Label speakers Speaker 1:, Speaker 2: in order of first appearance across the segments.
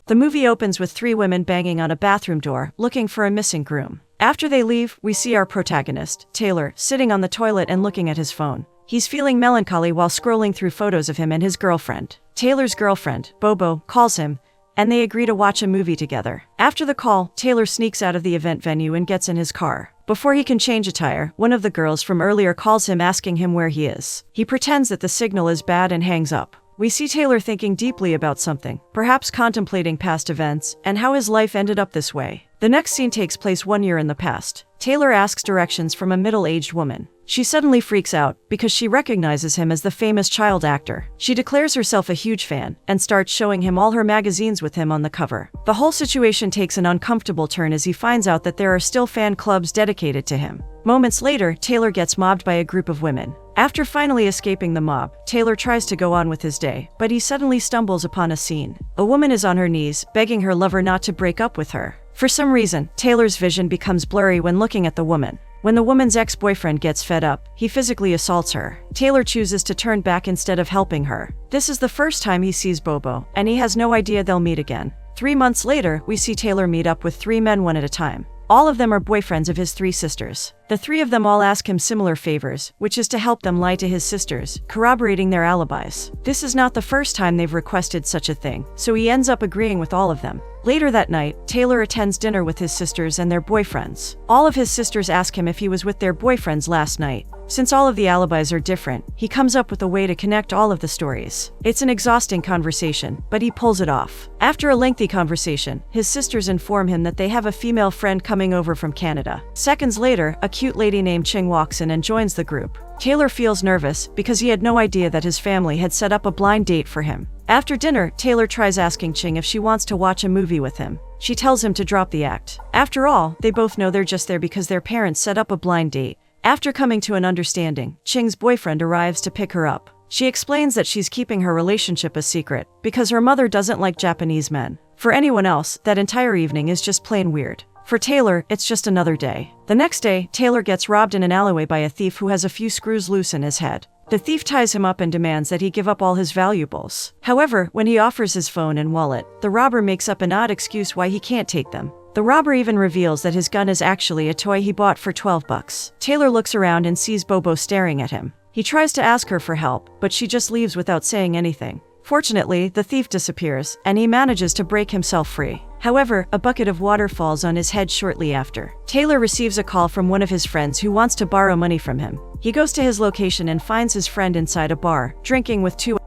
Speaker 1: The movie opens with three women banging on a bathroom door, looking for a missing groom. After they leave, we see our protagonist, Taylor, sitting on the toilet and looking at his phone. He's feeling melancholy while scrolling through photos of him and his girlfriend. Taylor's girlfriend, Bobo, calls him, and they agree to watch a movie together. After the call, Taylor sneaks out of the event venue and gets in his car. Before he can change a tire, one of the girls from earlier calls him asking him where he is. He pretends that the signal is bad and hangs up. We see Taylor thinking deeply about something, perhaps contemplating past events, and how his life ended up this way. The next scene takes place 1 year in the past. Taylor asks directions from a middle-aged woman. She suddenly freaks out because she recognizes him as the famous child actor. She declares herself a huge fan and starts showing him all her magazines with him on the cover. The whole situation takes an uncomfortable turn as he finds out that there are still fan clubs dedicated to him. Moments later, Taylor gets mobbed by a group of women. After finally escaping the mob, Taylor tries to go on with his day, but he suddenly stumbles upon a scene. A woman is on her knees, begging her lover not to break up with her. For some reason, Taylor's vision becomes blurry when looking at the woman. When the woman's ex-boyfriend gets fed up, he physically assaults her. Taylor chooses to turn back instead of helping her. This is the first time he sees Bobo, and he has no idea they'll meet again. 3 months later, we see Taylor meet up with 3 men one at a time. All of them are boyfriends of his 3 sisters. The 3 of them all ask him similar favors, which is to help them lie to his sisters, corroborating their alibis. This is not the first time they've requested such a thing, so he ends up agreeing with all of them. Later that night, Taylor attends dinner with his sisters and their boyfriends. All of his sisters ask him if he was with their boyfriends last night. Since all of the alibis are different, he comes up with a way to connect all of the stories. It's an exhausting conversation, but he pulls it off. After a lengthy conversation, his sisters inform him that they have a female friend coming over from Canada. Seconds later, a cute lady named Ching walks in and joins the group. Taylor feels nervous because he had no idea that his family had set up a blind date for him. After dinner, Taylor tries asking Ching if she wants to watch a movie with him. She tells him to drop the act. After all, they both know they're just there because their parents set up a blind date. After coming to an understanding, Ching's boyfriend arrives to pick her up. She explains that she's keeping her relationship a secret because her mother doesn't like Japanese men. For anyone else, that entire evening is just plain weird. For Taylor, it's just another day. The next day, Taylor gets robbed in an alleyway by a thief who has a few screws loose in his head. The thief ties him up and demands that he give up all his valuables. However, when he offers his phone and wallet, the robber makes up an odd excuse why he can't take them. The robber even reveals that his gun is actually a toy he bought for $12. Taylor looks around and sees Bobo staring at him. He tries to ask her for help, but she just leaves without saying anything. Fortunately, the thief disappears, and he manages to break himself free. However, a bucket of water falls on his head shortly after. Taylor receives a call from one of his friends who wants to borrow money from him. He goes to his location and finds his friend inside a bar, drinking with 2.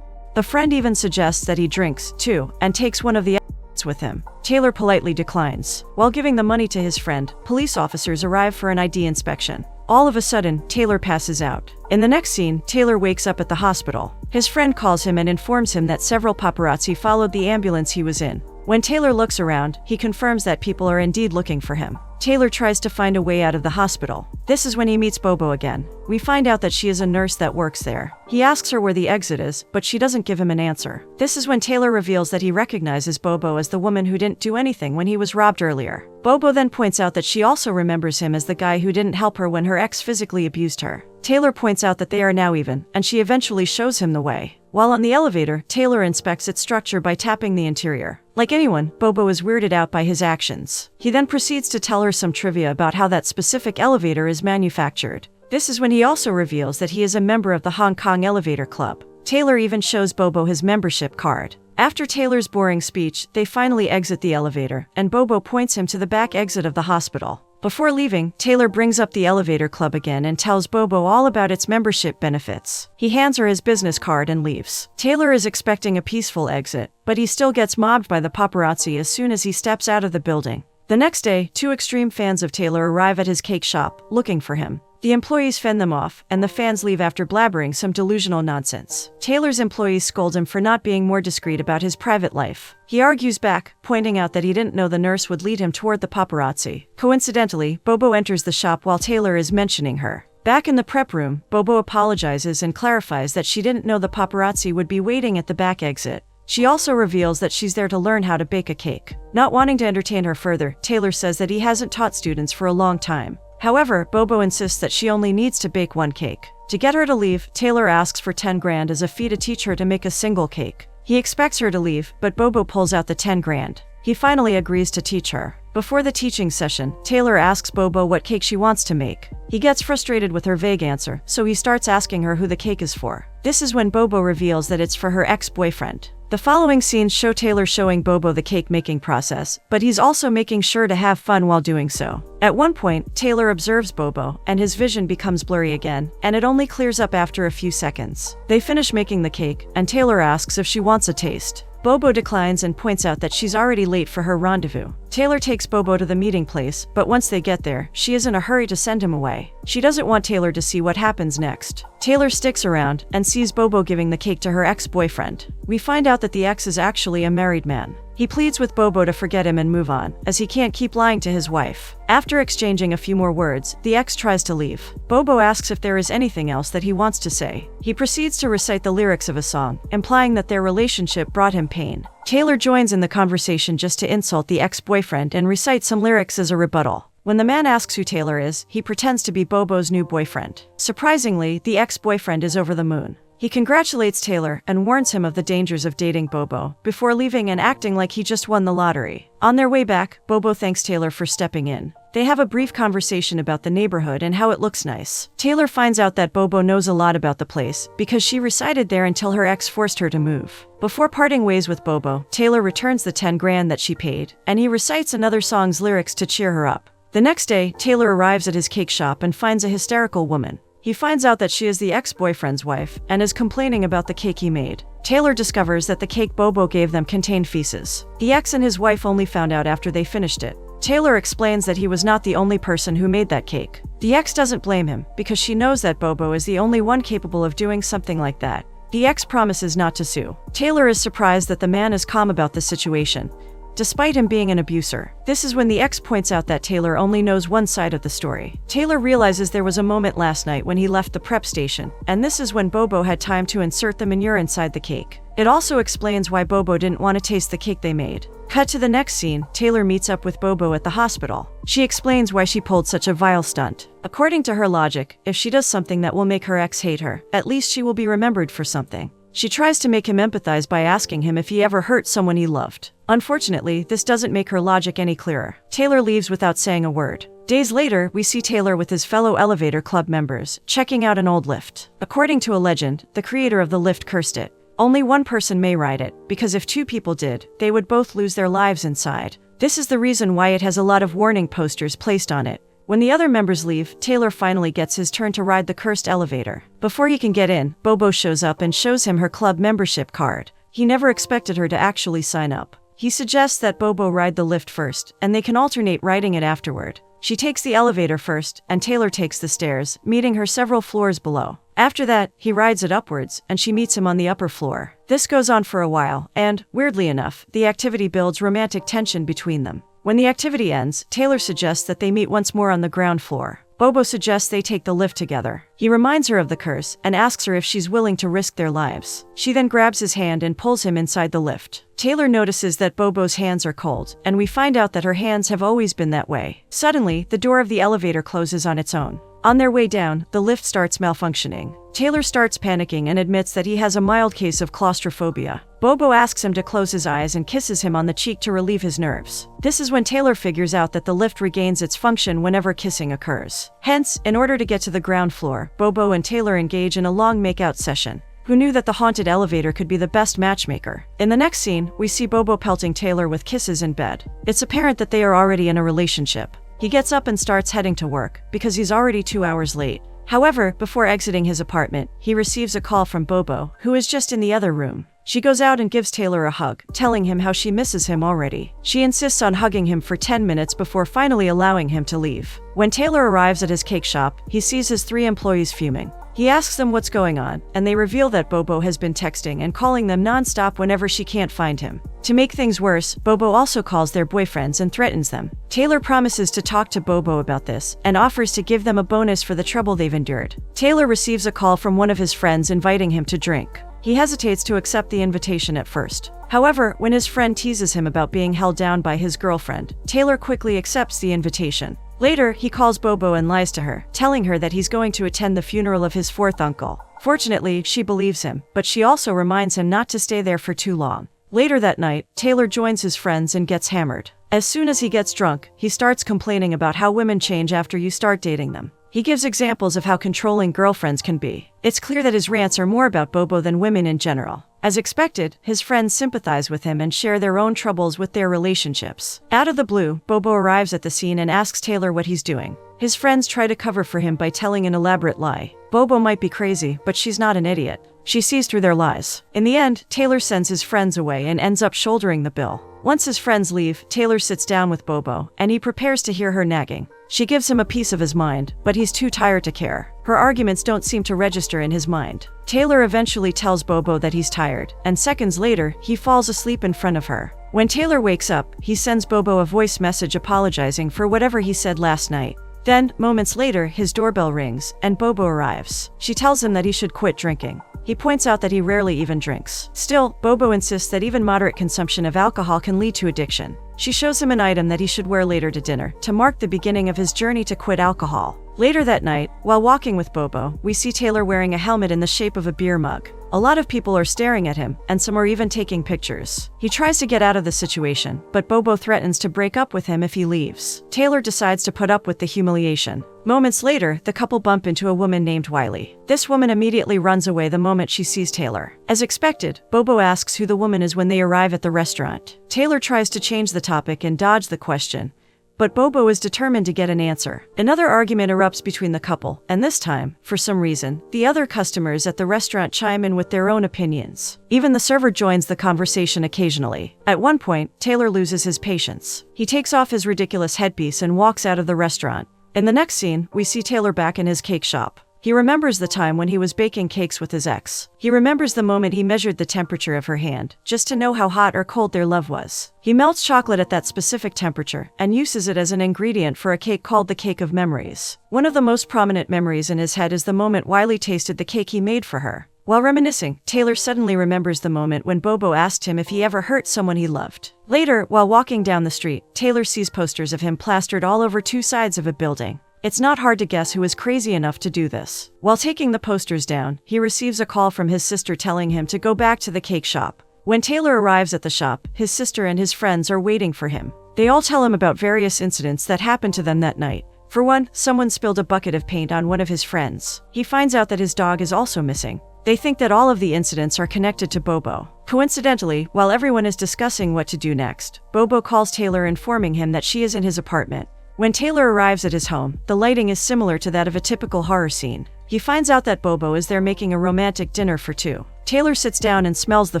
Speaker 1: The friend even suggests that he drinks, too, and takes one of the with him. Taylor politely declines. While giving the money to his friend, police officers arrive for an ID inspection. All of a sudden, Taylor passes out. In the next scene, Taylor wakes up at the hospital. His friend calls him and informs him that several paparazzi followed the ambulance he was in. When Taylor looks around, he confirms that people are indeed looking for him. Taylor tries to find a way out of the hospital. This is when he meets Bobo again. We find out that she is a nurse that works there. He asks her where the exit is, but she doesn't give him an answer. This is when Taylor reveals that he recognizes Bobo as the woman who didn't do anything when he was robbed earlier. Bobo then points out that she also remembers him as the guy who didn't help her when her ex physically abused her. Taylor points out that they are now even, and she eventually shows him the way. While on the elevator, Taylor inspects its structure by tapping the interior. Like anyone, Bobo is weirded out by his actions. He then proceeds to tell her some trivia about how that specific elevator is manufactured. This is when he also reveals that he is a member of the Hong Kong Elevator Club. Taylor even shows Bobo his membership card. After Taylor's boring speech, they finally exit the elevator, and Bobo points him to the back exit of the hospital. Before leaving, Taylor brings up the elevator club again and tells Bobo all about its membership benefits. He hands her his business card and leaves. Taylor is expecting a peaceful exit, but he still gets mobbed by the paparazzi as soon as he steps out of the building. The next day, 2 extreme fans of Taylor arrive at his cake shop, looking for him. The employees fend them off, and the fans leave after blabbering some delusional nonsense. Taylor's employees scold him for not being more discreet about his private life. He argues back, pointing out that he didn't know the nurse would lead him toward the paparazzi. Coincidentally, Bobo enters the shop while Taylor is mentioning her. Back in the prep room, Bobo apologizes and clarifies that she didn't know the paparazzi would be waiting at the back exit. She also reveals that she's there to learn how to bake a cake. Not wanting to entertain her further, Taylor says that he hasn't taught students for a long time. However, Bobo insists that she only needs to bake 1 cake. To get her to leave, Taylor asks for 10 grand as a fee to teach her to make a single cake. He expects her to leave, but Bobo pulls out the 10 grand. He finally agrees to teach her. Before the teaching session, Taylor asks Bobo what cake she wants to make. He gets frustrated with her vague answer, so he starts asking her who the cake is for. This is when Bobo reveals that it's for her ex-boyfriend. The following scenes show Taylor showing Bobo the cake-making process, but he's also making sure to have fun while doing so. At one point, Taylor observes Bobo, and his vision becomes blurry again, and it only clears up after a few seconds. They finish making the cake, and Taylor asks if she wants a taste. Bobo declines and points out that she's already late for her rendezvous. Taylor takes Bobo to the meeting place, but once they get there, she is in a hurry to send him away. She doesn't want Taylor to see what happens next. Taylor sticks around and sees Bobo giving the cake to her ex-boyfriend. We find out that the ex is actually a married man. He pleads with Bobo to forget him and move on, as he can't keep lying to his wife. After exchanging a few more words, the ex tries to leave. Bobo asks if there is anything else that he wants to say. He proceeds to recite the lyrics of a song, implying that their relationship brought him pain. Taylor joins in the conversation just to insult the ex-boyfriend and recite some lyrics as a rebuttal. When the man asks who Taylor is, he pretends to be Bobo's new boyfriend. Surprisingly, the ex-boyfriend is over the moon. He congratulates Taylor and warns him of the dangers of dating Bobo, before leaving and acting like he just won the lottery. On their way back, Bobo thanks Taylor for stepping in. They have a brief conversation about the neighborhood and how it looks nice. Taylor finds out that Bobo knows a lot about the place, because she resided there until her ex forced her to move. Before parting ways with Bobo, Taylor returns the 10 grand that she paid, and he recites another song's lyrics to cheer her up. The next day, Taylor arrives at his cake shop and finds a hysterical woman. He finds out that she is the ex-boyfriend's wife and is complaining about the cake he made. Taylor discovers that the cake Bobo gave them contained feces. The ex and his wife only found out after they finished it. Taylor explains that he was not the only person who made that cake. The ex doesn't blame him, because she knows that Bobo is the only one capable of doing something like that. The ex promises not to sue. Taylor is surprised that the man is calm about the situation, despite him being an abuser. This is when the ex points out that Taylor only knows one side of the story. Taylor realizes there was a moment last night when he left the prep station, and this is when Bobo had time to insert the manure inside the cake. It also explains why Bobo didn't want to taste the cake they made. Cut to the next scene, Taylor meets up with Bobo at the hospital. She explains why she pulled such a vile stunt. According to her logic, if she does something that will make her ex hate her, at least she will be remembered for something. She tries to make him empathize by asking him if he ever hurt someone he loved. Unfortunately, this doesn't make her logic any clearer. Taylor leaves without saying a word. Days later, we see Taylor with his fellow elevator club members, checking out an old lift. According to a legend, the creator of the lift cursed it. Only one person may ride it, because if two people did, they would both lose their lives inside. This is the reason why it has a lot of warning posters placed on it. When the other members leave, Taylor finally gets his turn to ride the cursed elevator. Before he can get in, Bobo shows up and shows him her club membership card. He never expected her to actually sign up. He suggests that Bobo ride the lift first, and they can alternate riding it afterward. She takes the elevator first, and Taylor takes the stairs, meeting her several floors below. After that, he rides it upwards, and she meets him on the upper floor. This goes on for a while, and, weirdly enough, the activity builds romantic tension between them. When the activity ends, Taylor suggests that they meet once more on the ground floor. Bobo suggests they take the lift together. He reminds her of the curse and asks her if she's willing to risk their lives. She then grabs his hand and pulls him inside the lift. Taylor notices that Bobo's hands are cold, and we find out that her hands have always been that way. Suddenly, the door of the elevator closes on its own. On their way down, the lift starts malfunctioning. Taylor starts panicking and admits that he has a mild case of claustrophobia. Bobo asks him to close his eyes and kisses him on the cheek to relieve his nerves. This is when Taylor figures out that the lift regains its function whenever kissing occurs. Hence, in order to get to the ground floor, Bobo and Taylor engage in a long makeout session. Who knew that the haunted elevator could be the best matchmaker? In the next scene, we see Bobo pelting Taylor with kisses in bed. It's apparent that they are already in a relationship. He gets up and starts heading to work, because he's already 2 hours late. However, before exiting his apartment, he receives a call from Bobo, who is just in the other room. She goes out and gives Taylor a hug, telling him how she misses him already. She insists on hugging him for 10 minutes before finally allowing him to leave. When Taylor arrives at his cake shop, he sees his 3 employees fuming. He asks them what's going on, and they reveal that Bobo has been texting and calling them non-stop whenever she can't find him. To make things worse, Bobo also calls their boyfriends and threatens them. Taylor promises to talk to Bobo about this, and offers to give them a bonus for the trouble they've endured. Taylor receives a call from one of his friends inviting him to drink. He hesitates to accept the invitation at first. However, when his friend teases him about being held down by his girlfriend, Taylor quickly accepts the invitation. Later, he calls Bobo and lies to her, telling her that he's going to attend the funeral of his fourth uncle. Fortunately, she believes him, but she also reminds him not to stay there for too long. Later that night, Taylor joins his friends and gets hammered. As soon as he gets drunk, he starts complaining about how women change after you start dating them. He gives examples of how controlling girlfriends can be. It's clear that his rants are more about Bobo than women in general. As expected, his friends sympathize with him and share their own troubles with their relationships. Out of the blue, Bobo arrives at the scene and asks Taylor what he's doing. His friends try to cover for him by telling an elaborate lie. Bobo might be crazy, but she's not an idiot. She sees through their lies. In the end, Taylor sends his friends away and ends up shouldering the bill. Once his friends leave, Taylor sits down with Bobo, and he prepares to hear her nagging. She gives him a piece of his mind, but he's too tired to care. Her arguments don't seem to register in his mind. Taylor eventually tells Bobo that he's tired, and seconds later, he falls asleep in front of her. When Taylor wakes up, he sends Bobo a voice message apologizing for whatever he said last night. Then, moments later, his doorbell rings, and Bobo arrives. She tells him that he should quit drinking. He points out that he rarely even drinks. Still, Bobo insists that even moderate consumption of alcohol can lead to addiction. She shows him an item that he should wear later to dinner, to mark the beginning of his journey to quit alcohol. Later that night, while walking with Bobo, we see Taylor wearing a helmet in the shape of a beer mug. A lot of people are staring at him, and some are even taking pictures. He tries to get out of the situation, but Bobo threatens to break up with him if he leaves. Taylor decides to put up with the humiliation. Moments later, the couple bump into a woman named Wiley. This woman immediately runs away the moment she sees Taylor. As expected, Bobo asks who the woman is when they arrive at the restaurant. Taylor tries to change the topic and dodge the question, but Bobo is determined to get an answer. Another argument erupts between the couple, and this time, for some reason, the other customers at the restaurant chime in with their own opinions. Even the server joins the conversation occasionally. At one point, Taylor loses his patience. He takes off his ridiculous headpiece and walks out of the restaurant. In the next scene, we see Taylor back in his cake shop. He remembers the time when he was baking cakes with his ex. He remembers the moment he measured the temperature of her hand, just to know how hot or cold their love was. He melts chocolate at that specific temperature, and uses it as an ingredient for a cake called the Cake of Memories. One of the most prominent memories in his head is the moment Wiley tasted the cake he made for her. While reminiscing, Taylor suddenly remembers the moment when Bobo asked him if he ever hurt someone he loved. Later, while walking down the street, Taylor sees posters of him plastered all over two sides of a building. It's not hard to guess who is crazy enough to do this. While taking the posters down, he receives a call from his sister telling him to go back to the cake shop. When Taylor arrives at the shop, his sister and his friends are waiting for him. They all tell him about various incidents that happened to them that night. For one, someone spilled a bucket of paint on one of his friends. He finds out that his dog is also missing. They think that all of the incidents are connected to Bobo. Coincidentally, while everyone is discussing what to do next, Bobo calls Taylor informing him that she is in his apartment. When Taylor arrives at his home, the lighting is similar to that of a typical horror scene. He finds out that Bobo is there making a romantic dinner for two. Taylor sits down and smells the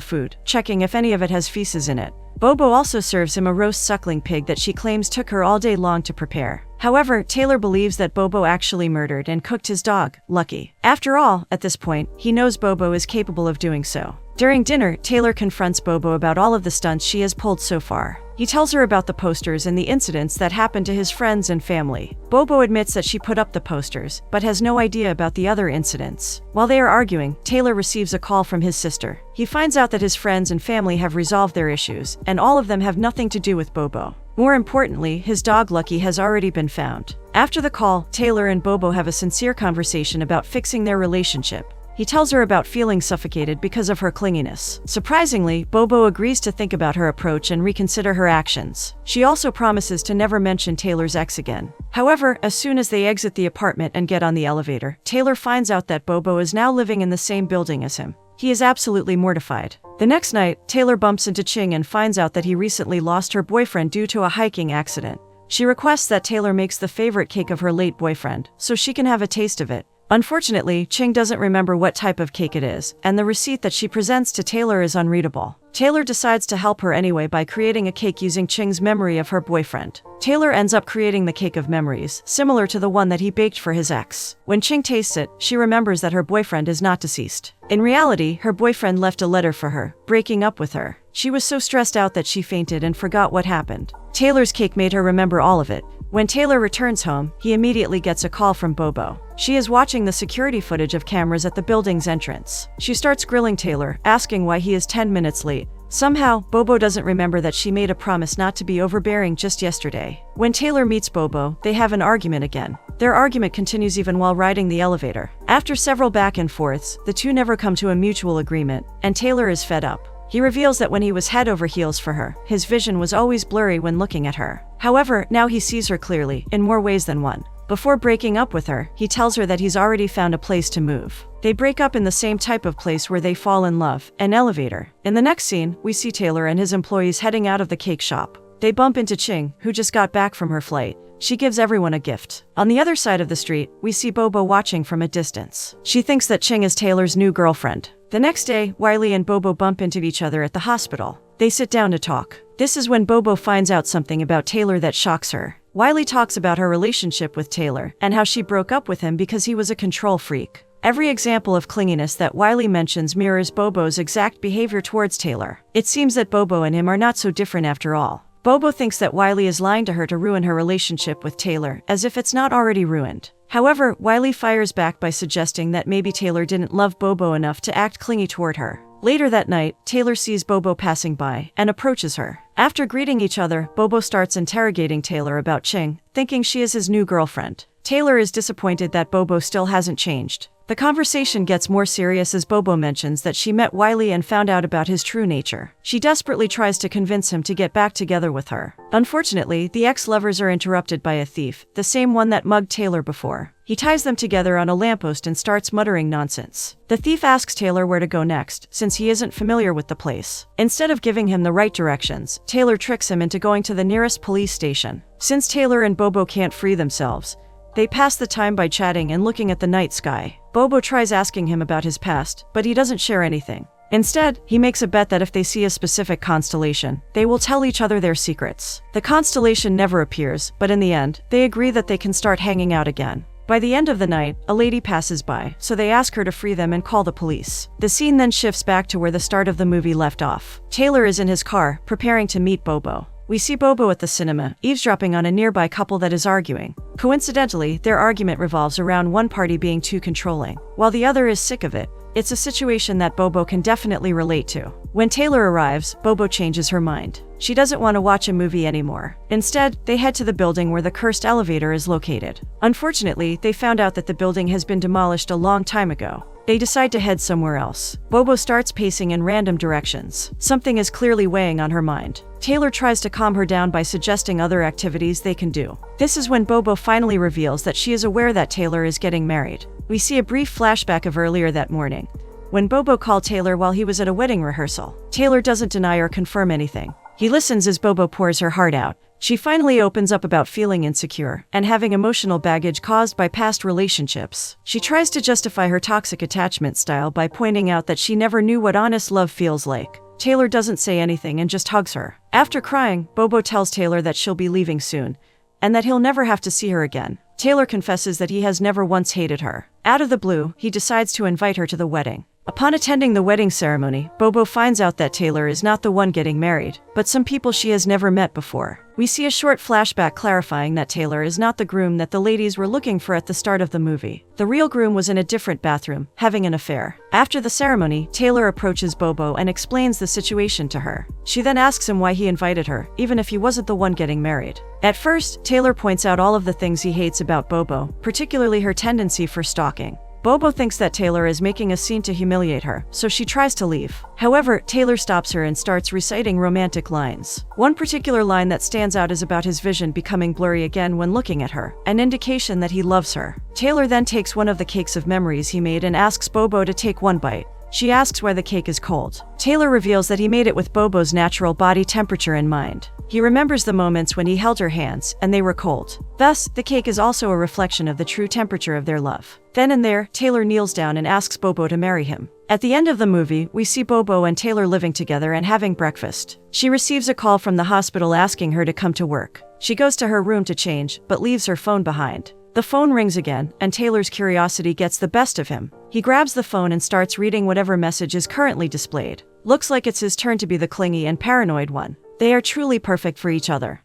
Speaker 1: food, checking if any of it has feces in it. Bobo also serves him a roast suckling pig that she claims took her all day long to prepare. However, Taylor believes that Bobo actually murdered and cooked his dog, Lucky. After all, at this point, he knows Bobo is capable of doing so. During dinner, Taylor confronts Bobo about all of the stunts she has pulled so far. He tells her about the posters and the incidents that happened to his friends and family. Bobo admits that she put up the posters, but has no idea about the other incidents. While they are arguing, Taylor receives a call from his sister. He finds out that his friends and family have resolved their issues, and all of them have nothing to do with Bobo. More importantly, his dog Lucky has already been found. After the call, Taylor and Bobo have a sincere conversation about fixing their relationship. He tells her about feeling suffocated because of her clinginess. Surprisingly, Bobo agrees to think about her approach and reconsider her actions. She also promises to never mention Taylor's ex again. However, as soon as they exit the apartment and get on the elevator, Taylor finds out that Bobo is now living in the same building as him. He is absolutely mortified. The next night, Taylor bumps into Ching and finds out that he recently lost her boyfriend due to a hiking accident. She requests that Taylor makes the favorite cake of her late boyfriend, so she can have a taste of it. Unfortunately, Ching doesn't remember what type of cake it is, and the receipt that she presents to Taylor is unreadable. Taylor decides to help her anyway by creating a cake using Ching's memory of her boyfriend. Taylor ends up creating the Cake of Memories, similar to the one that he baked for his ex. When Ching tastes it, she remembers that her boyfriend is not deceased. In reality, her boyfriend left a letter for her, breaking up with her. She was so stressed out that she fainted and forgot what happened. Taylor's cake made her remember all of it. When Taylor returns home, he immediately gets a call from Bobo. She is watching the security footage of cameras at the building's entrance. She starts grilling Taylor, asking why he is 10 minutes late. Somehow, Bobo doesn't remember that she made a promise not to be overbearing just yesterday. When Taylor meets Bobo, they have an argument again. Their argument continues even while riding the elevator. After several back and forths, the two never come to a mutual agreement, and Taylor is fed up. He reveals that when he was head over heels for her, his vision was always blurry when looking at her. However, now he sees her clearly, in more ways than one. Before breaking up with her, he tells her that he's already found a place to move. They break up in the same type of place where they fall in love, an elevator. In the next scene, we see Taylor and his employees heading out of the cake shop. They bump into Ching, who just got back from her flight. She gives everyone a gift. On the other side of the street, we see Bobo watching from a distance. She thinks that Ching is Taylor's new girlfriend. The next day, Wiley and Bobo bump into each other at the hospital. They sit down to talk. This is when Bobo finds out something about Taylor that shocks her. Wiley talks about her relationship with Taylor and how she broke up with him because he was a control freak. Every example of clinginess that Wiley mentions mirrors Bobo's exact behavior towards Taylor. It seems that Bobo and him are not so different after all. Bobo thinks that Wiley is lying to her to ruin her relationship with Taylor, as if it's not already ruined. However, Wiley fires back by suggesting that maybe Taylor didn't love Bobo enough to act clingy toward her. Later that night, Taylor sees Bobo passing by and approaches her. After greeting each other, Bobo starts interrogating Taylor about Ching, thinking she is his new girlfriend. Taylor is disappointed that Bobo still hasn't changed. The conversation gets more serious as Bobo mentions that she met Wiley and found out about his true nature. She desperately tries to convince him to get back together with her. Unfortunately, the ex-lovers are interrupted by a thief, the same one that mugged Taylor before. He ties them together on a lamppost and starts muttering nonsense. The thief asks Taylor where to go next, since he isn't familiar with the place. Instead of giving him the right directions, Taylor tricks him into going to the nearest police station. Since Taylor and Bobo can't free themselves, they pass the time by chatting and looking at the night sky. Bobo tries asking him about his past, but he doesn't share anything. Instead, he makes a bet that if they see a specific constellation, they will tell each other their secrets. The constellation never appears, but in the end, they agree that they can start hanging out again. By the end of the night, a lady passes by, so they ask her to free them and call the police. The scene then shifts back to where the start of the movie left off. Taylor is in his car, preparing to meet Bobo. We see Bobo at the cinema, eavesdropping on a nearby couple that is arguing. Coincidentally, their argument revolves around one party being too controlling, while the other is sick of it. It's a situation that Bobo can definitely relate to. When Taylor arrives, Bobo changes her mind. She doesn't want to watch a movie anymore. Instead, they head to the building where the cursed elevator is located. Unfortunately, they found out that the building has been demolished a long time ago. They decide to head somewhere else. Bobo starts pacing in random directions. Something is clearly weighing on her mind. Taylor tries to calm her down by suggesting other activities they can do. This is when Bobo finally reveals that she is aware that Taylor is getting married. We see a brief flashback of earlier that morning, when Bobo called Taylor while he was at a wedding rehearsal. Taylor doesn't deny or confirm anything. He listens as Bobo pours her heart out. She finally opens up about feeling insecure and having emotional baggage caused by past relationships. She tries to justify her toxic attachment style by pointing out that she never knew what honest love feels like. Taylor doesn't say anything and just hugs her. After crying, Bobo tells Taylor that she'll be leaving soon, and that he'll never have to see her again. Taylor confesses that he has never once hated her. Out of the blue, he decides to invite her to the wedding. Upon attending the wedding ceremony, Bobo finds out that Taylor is not the one getting married, but some people she has never met before. We see a short flashback clarifying that Taylor is not the groom that the ladies were looking for at the start of the movie. The real groom was in a different bathroom, having an affair. After the ceremony, Taylor approaches Bobo and explains the situation to her. She then asks him why he invited her, even if he wasn't the one getting married. At first, Taylor points out all of the things he hates about Bobo, particularly her tendency for stalking. Bobo thinks that Taylor is making a scene to humiliate her, so she tries to leave. However, Taylor stops her and starts reciting romantic lines. One particular line that stands out is about his vision becoming blurry again when looking at her, an indication that he loves her. Taylor then takes one of the cakes of memories he made and asks Bobo to take one bite. She asks why the cake is cold. Taylor reveals that he made it with Bobo's natural body temperature in mind. He remembers the moments when he held her hands, and they were cold. Thus, the cake is also a reflection of the true temperature of their love. Then and there, Taylor kneels down and asks Bobo to marry him. At the end of the movie, we see Bobo and Taylor living together and having breakfast. She receives a call from the hospital asking her to come to work. She goes to her room to change, but leaves her phone behind. The phone rings again, and Taylor's curiosity gets the best of him. He grabs the phone and starts reading whatever message is currently displayed. Looks like it's his turn to be the clingy and paranoid one. They are truly perfect for each other.